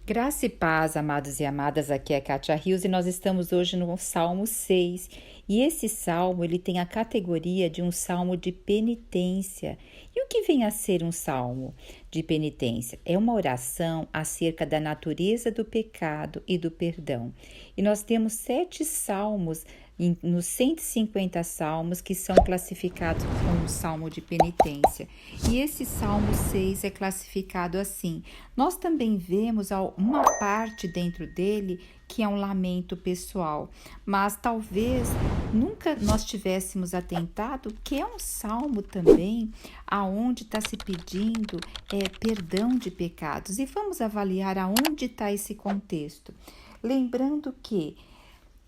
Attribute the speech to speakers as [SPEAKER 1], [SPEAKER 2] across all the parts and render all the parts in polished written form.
[SPEAKER 1] Graça e paz, amados e amadas, aqui é Kátia Rios e nós estamos hoje no Salmo 6. E esse salmo, ele tem a categoria de um salmo de penitência. E o que vem a ser um salmo de penitência? É uma oração acerca da natureza do pecado e do perdão. E nós temos 7 salmos nos 150 salmos que são classificados como salmo de penitência. E esse salmo 6 é classificado assim. Nós também vemos uma parte dentro dele que é um lamento pessoal, mas talvez nunca nós tivéssemos atentado que é um salmo também aonde está se pedindo perdão de pecados. E vamos avaliar aonde está esse contexto. Lembrando que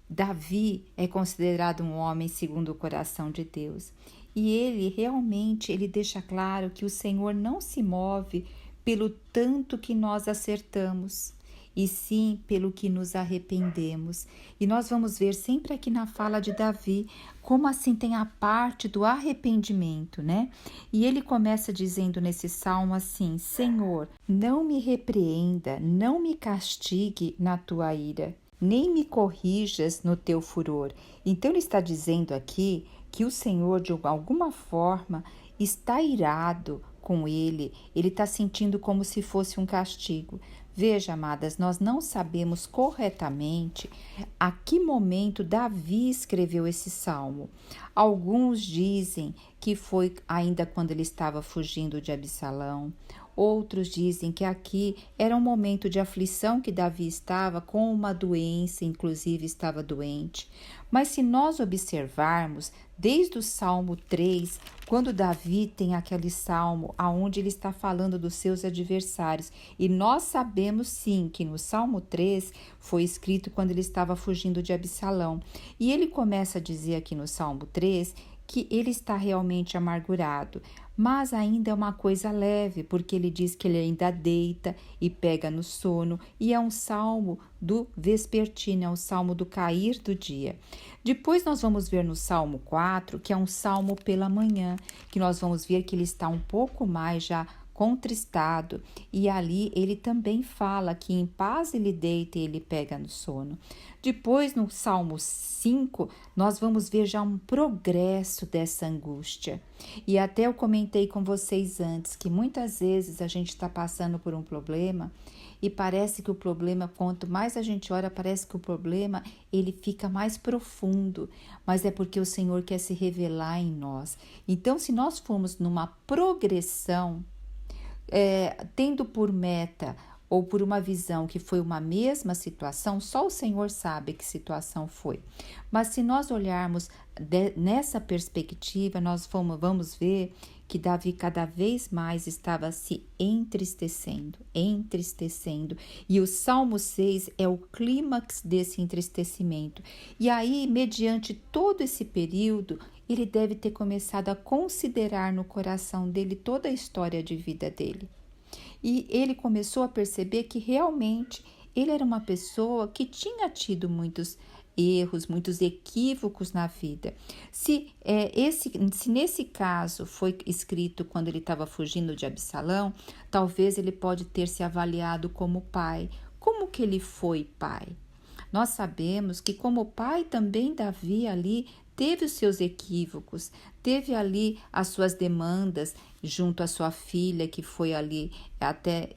[SPEAKER 1] Davi é considerado um homem segundo o coração de Deus. E ele deixa claro que o Senhor não se move pelo tanto que nós acertamos, e sim pelo que nos arrependemos. E nós vamos ver sempre aqui na fala de Davi, como assim tem a parte do arrependimento, né? E ele começa dizendo nesse salmo assim: Senhor, não me repreenda, não me castigue na tua ira, nem me corrijas no teu furor. Então ele está dizendo aqui que o Senhor, de alguma forma, está irado com ele está sentindo como se fosse um castigo. Veja, amadas, nós não sabemos corretamente a que momento Davi escreveu esse salmo. Alguns dizem que foi ainda quando ele estava fugindo de Absalão. Outros dizem que aqui era um momento de aflição que Davi estava com uma doença, inclusive estava doente. Mas se nós observarmos, desde o Salmo 3, quando Davi tem aquele salmo onde ele está falando dos seus adversários, e nós sabemos sim que no Salmo 3 foi escrito quando ele estava fugindo de Absalão. E ele começa a dizer aqui no Salmo 3 que ele está realmente amargurado, mas ainda é uma coisa leve, porque ele diz que ele ainda deita e pega no sono, e é um salmo do vespertino, é um salmo do cair do dia. Depois nós vamos ver no Salmo 4, que é um salmo pela manhã, que nós vamos ver que ele está um pouco mais já contristado, e ali ele também fala que em paz ele deita e ele pega no sono. Depois, no Salmo 5, nós vamos ver já um progresso dessa angústia. E até eu comentei com vocês antes que muitas vezes a gente está passando por um problema e parece que o problema, quanto mais a gente ora, parece que o problema ele fica mais profundo, mas é porque o Senhor quer se revelar em nós. Então, se nós formos numa progressão, tendo por meta ou por uma visão que foi uma mesma situação, só o Senhor sabe que situação foi. Mas se nós olharmos nessa perspectiva, nós vamos ver que Davi cada vez mais estava se entristecendo, e o Salmo 6 é o clímax desse entristecimento. E aí, mediante todo esse período, ele deve ter começado a considerar no coração dele toda a história de vida dele. E ele começou a perceber que realmente ele era uma pessoa que tinha tido muitos erros, muitos equívocos na vida. Se nesse caso foi escrito quando ele estava fugindo de Absalão, talvez ele pode ter se avaliado como pai. Como que ele foi pai? Nós sabemos que como pai também Davi ali teve os seus equívocos, teve ali as suas demandas junto à sua filha, que foi ali até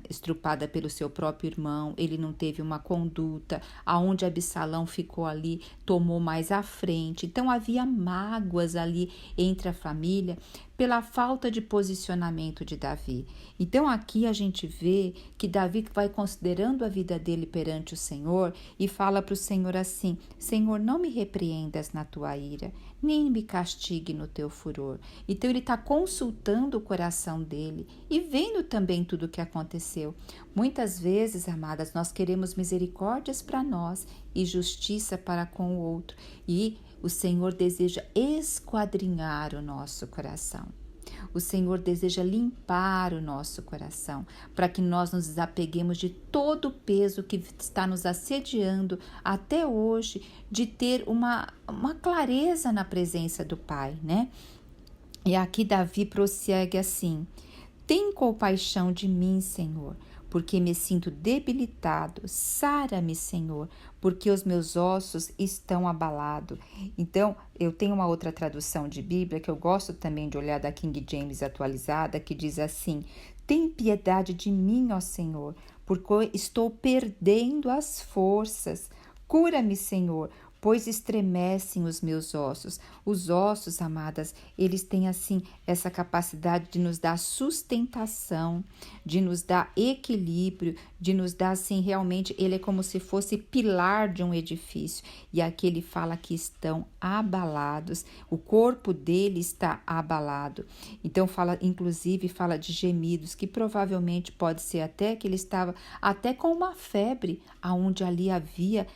[SPEAKER 1] estrupada pelo seu próprio irmão. Ele não teve uma conduta, aonde Absalão ficou ali, tomou mais à frente. Então havia mágoas ali entre a família pela falta de posicionamento de Davi. Então aqui a gente vê que Davi vai considerando a vida dele perante o Senhor e fala para o Senhor assim: Senhor, não me repreendas na tua ira, nem me castigue no teu furor. Então ele está consultando o coração dele e vendo também tudo o que aconteceu. Muitas vezes, amadas, nós queremos misericórdias para nós e justiça para com o outro, e o Senhor deseja esquadrinhar o nosso coração. O Senhor deseja limpar o nosso coração, para que nós nos desapeguemos de todo o peso que está nos assediando até hoje, de ter uma clareza na presença do Pai, né? E aqui Davi prossegue assim: tem compaixão de mim, Senhor, porque me sinto debilitado. Sara-me, Senhor, porque os meus ossos estão abalados. Então, eu tenho uma outra tradução de Bíblia que eu gosto também de olhar, da King James atualizada, que diz assim: tem piedade de mim, ó Senhor, porque estou perdendo as forças. Cura-me, Senhor, pois estremecem os meus ossos. Os ossos, amadas, eles têm assim essa capacidade de nos dar sustentação, de nos dar equilíbrio, de nos dar assim, realmente, ele é como se fosse pilar de um edifício. E aqui ele fala que estão abalados, o corpo dele está abalado. Então fala, inclusive fala de gemidos, que provavelmente pode ser até que ele estava até com uma febre, aonde ali havia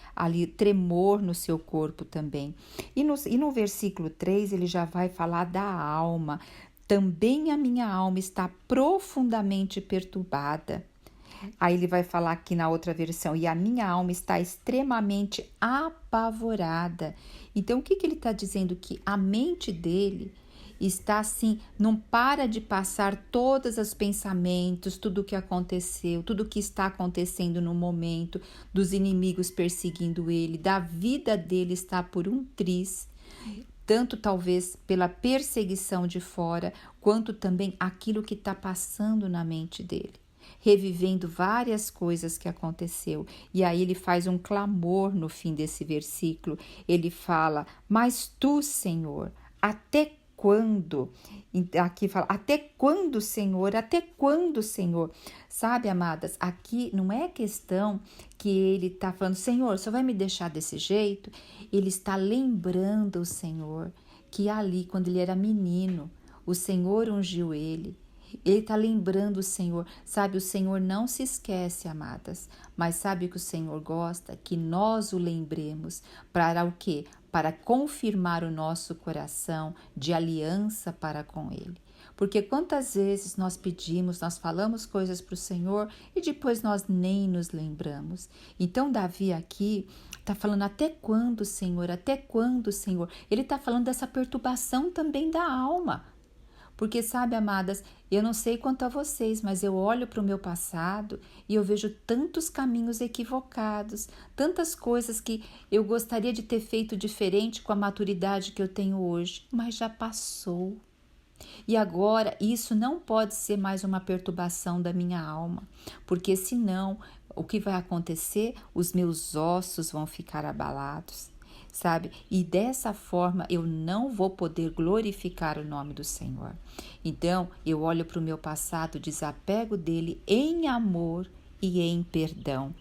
[SPEAKER 1] tremor no seu corpo também. E no versículo 3 ele já vai falar da alma. Também a minha alma está profundamente perturbada. Aí ele vai falar aqui na outra versão: e a minha alma está extremamente apavorada. Então o que ele está dizendo? Que a mente dele está assim, não para de passar todos os pensamentos, tudo o que aconteceu, tudo o que está acontecendo no momento, dos inimigos perseguindo ele, da vida dele está por um triz, tanto talvez pela perseguição de fora, quanto também aquilo que está passando na mente dele, revivendo várias coisas que aconteceu. E aí ele faz um clamor no fim desse versículo. Ele fala: mas tu, Senhor, até quando? Aqui fala: até quando, Senhor? Até quando, Senhor? Sabe, amadas, aqui não é questão que ele está falando: Senhor, você vai me deixar desse jeito? Ele está lembrando o Senhor que ali, quando ele era menino, o Senhor ungiu ele. Ele está lembrando o Senhor, sabe? O Senhor não se esquece, amadas, mas sabe o que o Senhor gosta? Que nós o lembremos. Para o quê? Para confirmar o nosso coração de aliança para com Ele. Porque quantas vezes nós pedimos, nós falamos coisas para o Senhor e depois nós nem nos lembramos. Então Davi aqui está falando: até quando, Senhor? Até quando, Senhor? Ele está falando dessa perturbação também da alma. Porque, sabe, amadas, eu não sei quanto a vocês, mas eu olho para o meu passado e eu vejo tantos caminhos equivocados, tantas coisas que eu gostaria de ter feito diferente com a maturidade que eu tenho hoje, mas já passou. E agora isso não pode ser mais uma perturbação da minha alma, porque senão o que vai acontecer? Os meus ossos vão ficar abalados. Sabe? E dessa forma eu não vou poder glorificar o nome do Senhor. Então eu olho para o meu passado, desapego dele em amor e em perdão.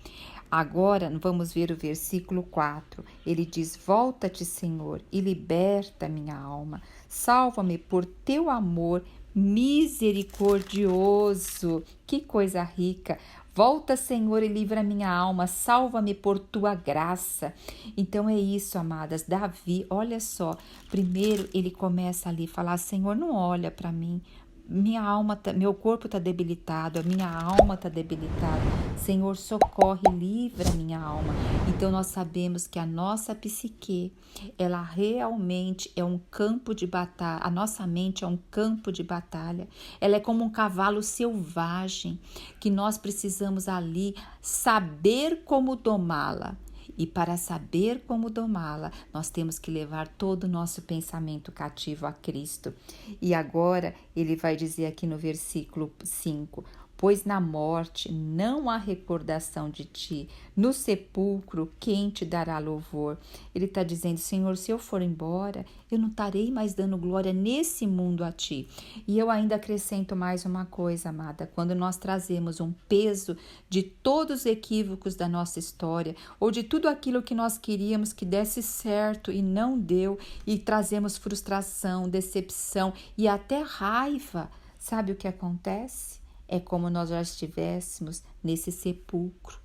[SPEAKER 1] Agora vamos ver o versículo 4. Ele diz: volta-te, Senhor, e liberta minha alma. Salva-me por teu amor misericordioso. Que coisa rica! Volta, Senhor, e livra minha alma, salva-me por tua graça. Então é isso, amadas. Davi, olha só, primeiro ele começa ali a falar: Senhor, não olha para mim. Minha alma, meu corpo está debilitado, a minha alma está debilitada. Senhor, socorre, livra minha alma. Então nós sabemos que a nossa psique, ela realmente é um campo de batalha. A nossa mente é um campo de batalha. Ela é como um cavalo selvagem que nós precisamos ali saber como domá-la. E para saber como domá-la, nós temos que levar todo o nosso pensamento cativo a Cristo. E agora ele vai dizer aqui no versículo 5: pois na morte não há recordação de ti, no sepulcro quem te dará louvor? Ele está dizendo: Senhor, se eu for embora, eu não estarei mais dando glória nesse mundo a ti. E eu ainda acrescento mais uma coisa, amada: quando nós trazemos um peso de todos os equívocos da nossa história, ou de tudo aquilo que nós queríamos que desse certo e não deu, e trazemos frustração, decepção e até raiva, sabe o que acontece? É como nós já estivéssemos nesse sepulcro,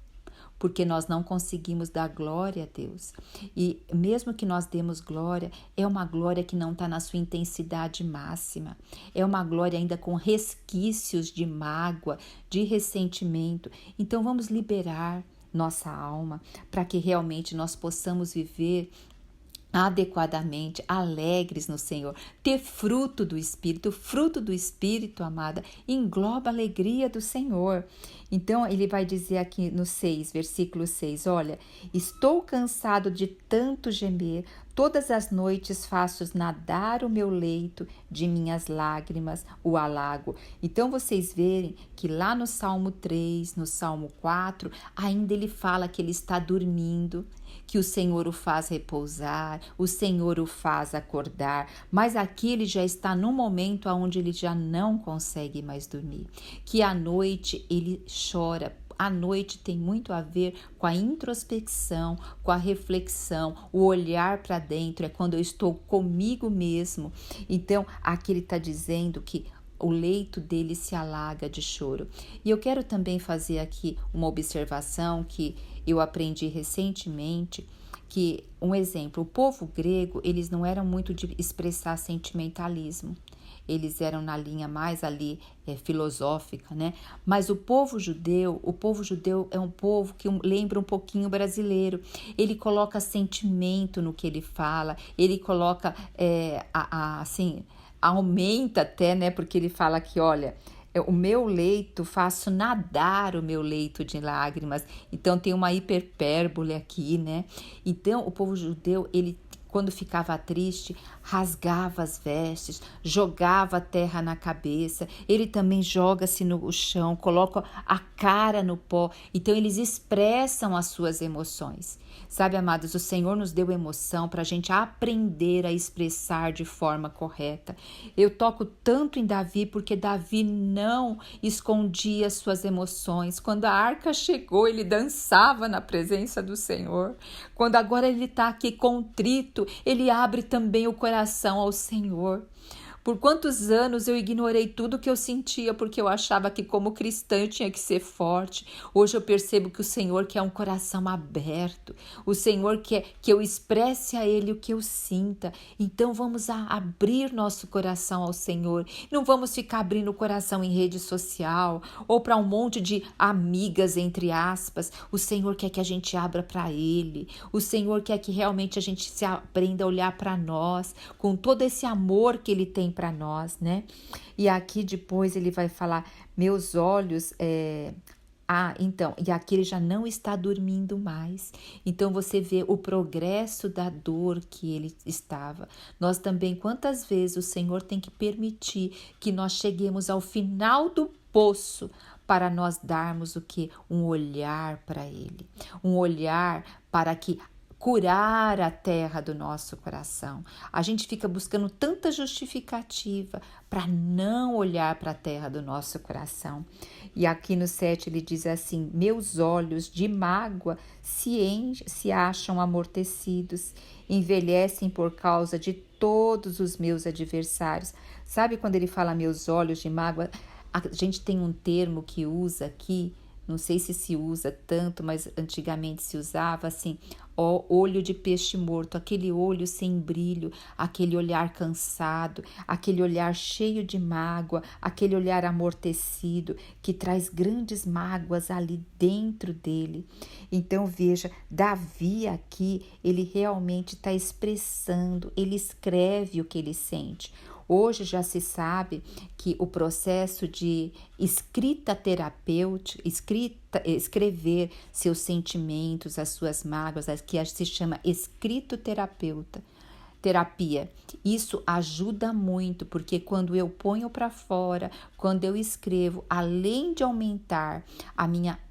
[SPEAKER 1] porque nós não conseguimos dar glória a Deus. E mesmo que nós demos glória, é uma glória que não está na sua intensidade máxima. É uma glória ainda com resquícios de mágoa, de ressentimento. Então vamos liberar nossa alma para que realmente nós possamos viver adequadamente, alegres no Senhor, ter fruto do Espírito, amada, engloba a alegria do Senhor. Então, ele vai dizer aqui no 6, versículo 6, olha, estou cansado de tanto gemer, todas as noites faço nadar o meu leito, de minhas lágrimas o alago. Então, vocês verem que lá no Salmo 3, no Salmo 4, ainda ele fala que ele está dormindo, que o Senhor o faz repousar, o Senhor o faz acordar, mas aqui ele já está num momento onde ele já não consegue mais dormir, que à noite ele chora. A noite tem muito a ver com a introspecção, com a reflexão, o olhar para dentro, é quando eu estou comigo mesmo. Então, aqui ele está dizendo que o leito dele se alaga de choro. E eu quero também fazer aqui uma observação que eu aprendi recentemente, que um exemplo, o povo grego, eles não eram muito de expressar sentimentalismo. Eles eram na linha mais ali filosófica, né? Mas o povo judeu é um povo que lembra um pouquinho brasileiro. Ele coloca sentimento no que ele fala, ele coloca assim, aumenta até, né? Porque ele fala que, olha, o meu leito, faço nadar o meu leito de lágrimas. Então tem uma hiperbole aqui, né? Então o povo judeu, ele quando ficava triste, rasgava as vestes, jogava a terra na cabeça, ele também joga-se no chão, coloca a cara no pó, então eles expressam as suas emoções. Sabe, amados, o Senhor nos deu emoção para a gente aprender a expressar de forma correta. Eu toco tanto em Davi porque Davi não escondia suas emoções. Quando a arca chegou, ele dançava na presença do Senhor. Quando agora ele está aqui contrito, ele abre também o coração ao Senhor. Por quantos anos eu ignorei tudo que eu sentia porque eu achava que como cristã eu tinha que ser forte. Hoje eu percebo que o Senhor quer um coração aberto. O Senhor quer que eu expresse a Ele o que eu sinta. Então vamos abrir nosso coração ao Senhor. Não vamos ficar abrindo o coração em rede social ou para um monte de amigas, entre aspas. O Senhor quer que a gente abra para Ele. O Senhor quer que realmente a gente se aprenda a olhar para nós com todo esse amor que Ele tem para nós, né? E aqui depois ele vai falar, meus olhos, então, e aqui ele já não está dormindo mais. Então você vê o progresso da dor que ele estava. Nós também, quantas vezes o Senhor tem que permitir que nós cheguemos ao final do poço para nós darmos o que? Um olhar para Ele. Um olhar para que curar a terra do nosso coração. A gente fica buscando tanta justificativa para não olhar para a terra do nosso coração. E aqui no 7 ele diz assim, meus olhos de mágoa se acham amortecidos, envelhecem por causa de todos os meus adversários. Sabe quando ele fala meus olhos de mágoa? A gente tem um termo que usa aqui, não sei se usa tanto, mas antigamente se usava assim, olho de peixe morto, aquele olho sem brilho, aquele olhar cansado, aquele olhar cheio de mágoa, aquele olhar amortecido, que traz grandes mágoas ali dentro dele. Então veja, Davi aqui, ele realmente está expressando, ele escreve o que ele sente. Hoje já se sabe que o processo de escrita terapêutica, escrever seus sentimentos, as suas mágoas, que se chama terapia. Isso ajuda muito, porque quando eu ponho para fora, quando eu escrevo, além de aumentar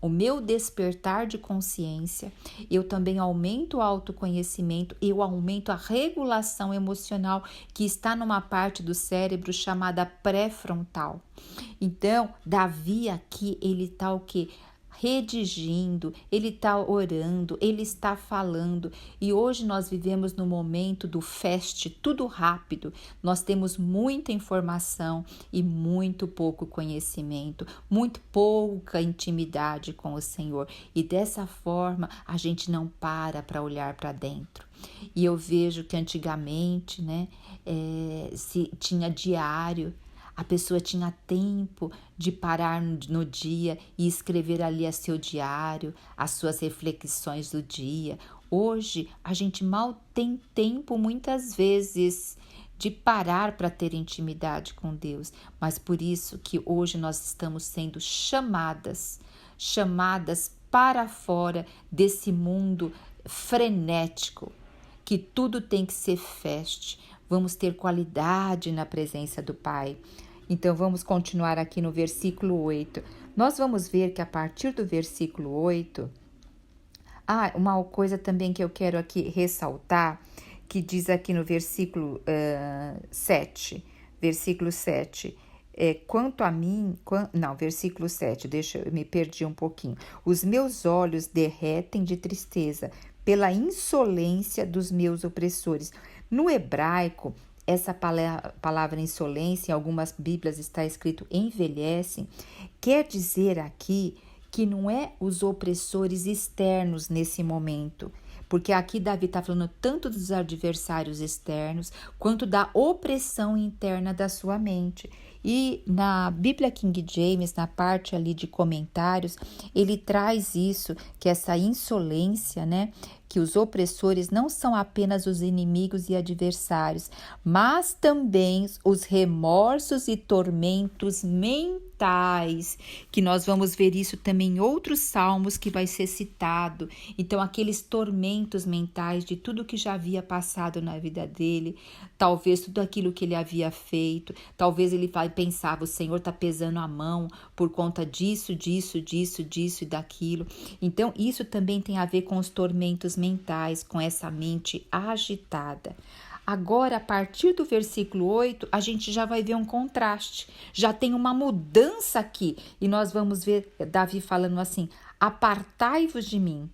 [SPEAKER 1] o meu despertar de consciência, eu também aumento o autoconhecimento, eu aumento a regulação emocional que está numa parte do cérebro chamada pré-frontal. Então, Davi aqui, ele está o quê? Redigindo, ele está orando, ele está falando. E hoje nós vivemos no momento do fast, tudo rápido. Nós temos muita informação e muito pouco conhecimento, muito pouca intimidade com o Senhor. E dessa forma a gente não para olhar para dentro. E eu vejo que antigamente, né, se tinha diário. A pessoa tinha tempo de parar no dia e escrever ali a seu diário, as suas reflexões do dia. Hoje, a gente mal tem tempo, muitas vezes, de parar para ter intimidade com Deus, mas por isso que hoje nós estamos sendo chamadas para fora desse mundo frenético, que tudo tem que ser fast. Vamos ter qualidade na presença do Pai. Então vamos continuar aqui no versículo 8. Nós vamos ver que a partir do versículo 8, uma coisa também que eu quero aqui ressaltar, que diz aqui no versículo 7, quanto a mim, versículo 7, eu me perdi um pouquinho. Os meus olhos derretem de tristeza pela insolência dos meus opressores. No hebraico, essa palavra insolência, em algumas bíblias está escrito envelhecem, quer dizer aqui que não é os opressores externos nesse momento, porque aqui Davi está falando tanto dos adversários externos, quanto da opressão interna da sua mente. E na Bíblia King James, na parte ali de comentários, ele traz isso, que essa insolência, né? Que os opressores não são apenas os inimigos e adversários, mas também os remorsos e tormentos mentais, que nós vamos ver isso também em outros salmos que vai ser citado. Então, aqueles tormentos mentais de tudo que já havia passado na vida dele, talvez tudo aquilo que ele havia feito, talvez ele pensava, o Senhor está pesando a mão por conta disso e daquilo. Então, isso também tem a ver com os tormentos mentais, com essa mente agitada. Agora, a partir do versículo 8, a gente já vai ver um contraste, já tem uma mudança aqui, e nós vamos ver Davi falando assim, apartai-vos de mim.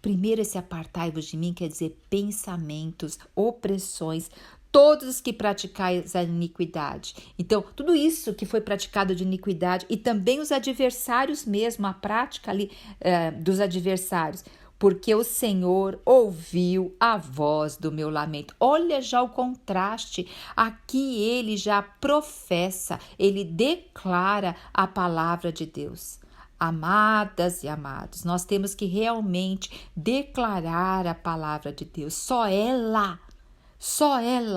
[SPEAKER 1] Primeiro, esse apartai-vos de mim quer dizer pensamentos, opressões, todos os que praticais a iniquidade. Então, tudo isso que foi praticado de iniquidade e também os adversários mesmo, a prática ali dos adversários, porque o Senhor ouviu a voz do meu lamento. Olha já o contraste. Aqui ele já professa, ele declara a palavra de Deus. Amadas e amados, nós temos que realmente declarar a palavra de Deus. Só ela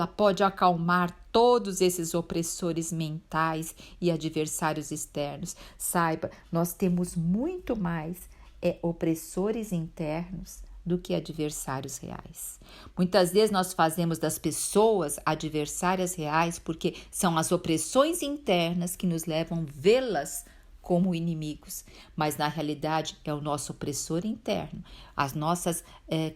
[SPEAKER 1] pode acalmar todos esses opressores mentais e adversários externos. Saiba, nós temos muito mais opressores internos do que adversários reais. Muitas vezes nós fazemos das pessoas adversárias reais porque são as opressões internas que nos levam a vê-las como inimigos, mas na realidade é o nosso opressor interno, as nossas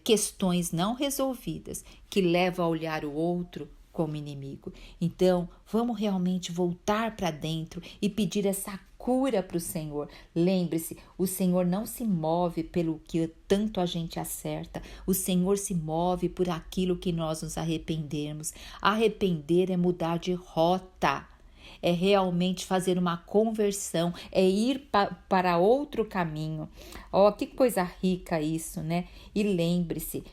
[SPEAKER 1] questões não resolvidas que levam a olhar o outro como inimigo. Então, vamos realmente voltar para dentro e pedir essa cura para o Senhor. Lembre-se, o Senhor não se move pelo que tanto a gente acerta, o Senhor se move por aquilo que nós nos arrependemos. Arrepender é mudar de rota, é realmente fazer uma conversão, é ir para outro caminho. Que coisa rica isso, né? E lembre-se,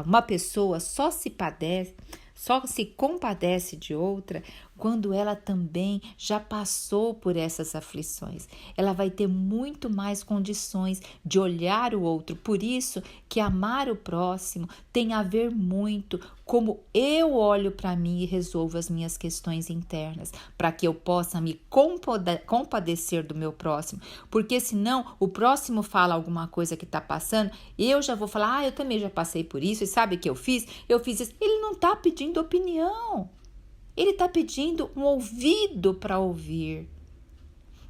[SPEAKER 1] uma pessoa só se compadece de outra quando ela também já passou por essas aflições. Ela vai ter muito mais condições de olhar o outro. Por isso que amar o próximo tem a ver muito como eu olho para mim e resolvo as minhas questões internas, para que eu possa me compadecer do meu próximo. Porque senão o próximo fala alguma coisa que está passando, eu já vou falar, eu também já passei por isso, e sabe o que eu fiz? Eu fiz isso. Ele não está pedindo opinião. Ele está pedindo um ouvido para ouvir.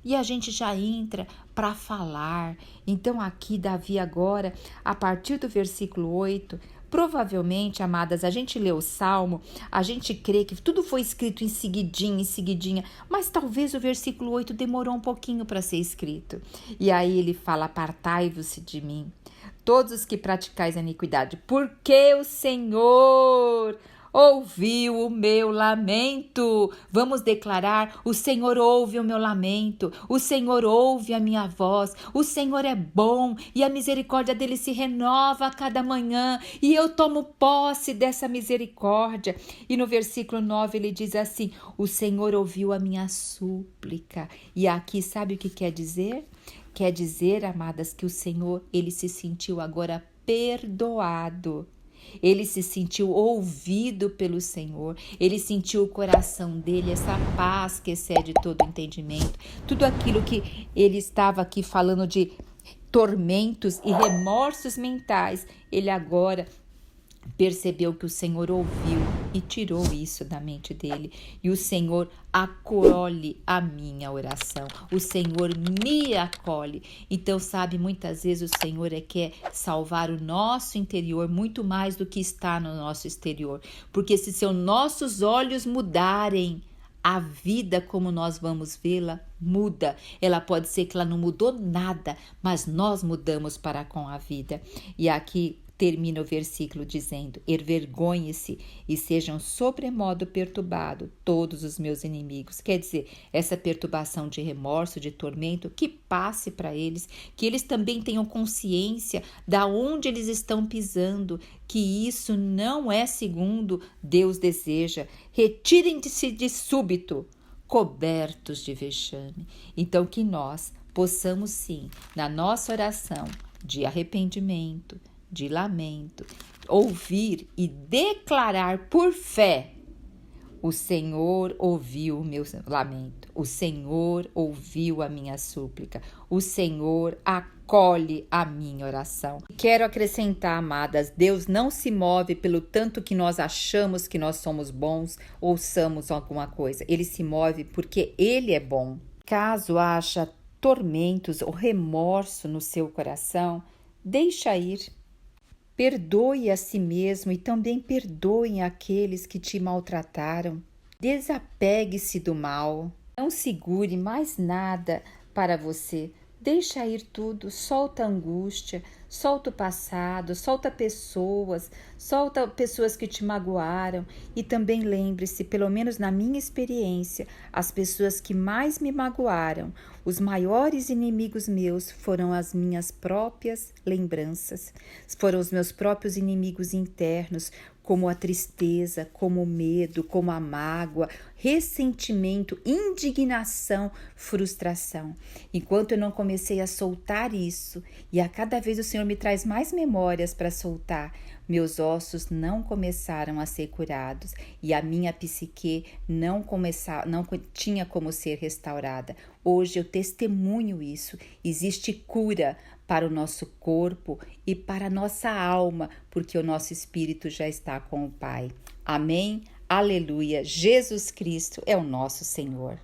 [SPEAKER 1] E a gente já entra para falar. Então aqui Davi agora, a partir do versículo 8, provavelmente, amadas, a gente lê o Salmo, a gente crê que tudo foi escrito em seguidinha, mas talvez o versículo 8 demorou um pouquinho para ser escrito. E aí ele fala, apartai-vos de mim, todos os que praticais a iniquidade, porque o Senhor... ouviu o meu lamento. Vamos declarar: o Senhor ouve o meu lamento, o Senhor ouve a minha voz, o Senhor é bom e a misericórdia dele se renova a cada manhã, e eu tomo posse dessa misericórdia. E no versículo 9 ele diz assim: o Senhor ouviu a minha súplica. E aqui sabe o que quer dizer? Quer dizer, amadas, que o Senhor, ele se sentiu agora perdoado. Ele se sentiu ouvido pelo Senhor, ele sentiu o coração dele, essa paz que excede todo entendimento. Tudo aquilo que ele estava aqui falando de tormentos e remorsos mentais, ele agora percebeu que o Senhor ouviu e tirou isso da mente dele. E o Senhor acolhe a minha oração. O Senhor me acolhe. Então, sabe, muitas vezes o Senhor quer salvar o nosso interior muito mais do que está no nosso exterior. Porque se os nossos olhos mudarem, a vida como nós vamos vê-la muda. Ela pode ser que ela não mudou nada, mas nós mudamos para com a vida. E aqui termina o versículo dizendo: envergonhe-se e sejam sobremodo perturbados todos os meus inimigos. Quer dizer, essa perturbação de remorso, de tormento, que passe para eles, que eles também tenham consciência da onde eles estão pisando, que isso não é segundo Deus deseja. Retirem-se de súbito, cobertos de vexame. Então que nós possamos sim, na nossa oração de arrependimento, de lamento, ouvir e declarar por fé: o Senhor ouviu o meu lamento, o Senhor ouviu a minha súplica, o Senhor acolhe a minha oração. Quero acrescentar, amadas, Deus não se move pelo tanto que nós achamos que nós somos bons ou somos alguma coisa. Ele se move porque Ele é bom. Caso haja tormentos ou remorso no seu coração, deixa ir. Perdoe a si mesmo e também perdoem aqueles que te maltrataram. Desapegue-se do mal. Não segure mais nada para você. Deixa ir tudo, solta a angústia, solta o passado, solta pessoas que te magoaram. E também lembre-se, pelo menos na minha experiência, as pessoas que mais me magoaram, os maiores inimigos meus foram as minhas próprias lembranças, foram os meus próprios inimigos internos, como a tristeza, como o medo, como a mágoa, ressentimento, indignação, frustração. Enquanto eu não comecei a soltar isso, e a cada vez o Senhor me traz mais memórias para soltar, meus ossos não começaram a ser curados e a minha psique não tinha como ser restaurada. Hoje eu testemunho isso. Existe cura para o nosso corpo e para a nossa alma, porque o nosso espírito já está com o Pai. Amém? Aleluia! Jesus Cristo é o nosso Senhor.